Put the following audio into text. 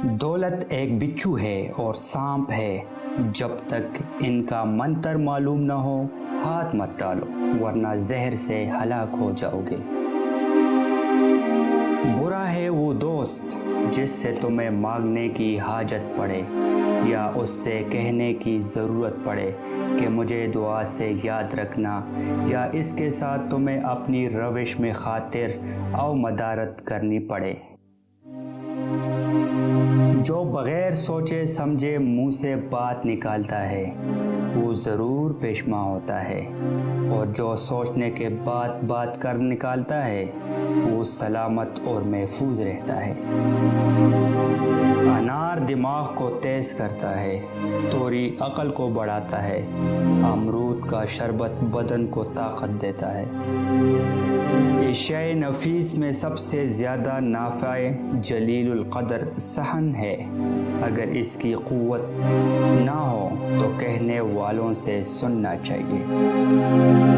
دولت ایک بچھو ہے اور سانپ ہے، جب تک ان کا منتر معلوم نہ ہو ہاتھ مت ڈالو ورنہ زہر سے ہلاک ہو جاؤ گے۔ برا ہے وہ دوست جس سے تمہیں مانگنے کی حاجت پڑے یا اس سے کہنے کی ضرورت پڑے کہ مجھے دعا سے یاد رکھنا، یا اس کے ساتھ تمہیں اپنی روش میں خاطر او مدارت کرنی پڑے۔ جو بغیر سوچے سمجھے منہ سے بات نکالتا ہے وہ ضرور پیشما ہوتا ہے، اور جو سوچنے کے بعد بات کر نکالتا ہے وہ سلامت اور محفوظ رہتا ہے۔ انار دماغ کو تیز کرتا ہے، توری عقل کو بڑھاتا ہے، امرود کا شربت بدن کو طاقت دیتا ہے۔ اشیاء نفیس میں سب سے زیادہ نافع جلیل القدر صحن ہے، اگر اس کی قوت نہ ہو تو کہنے والوں سے سننا چاہیے۔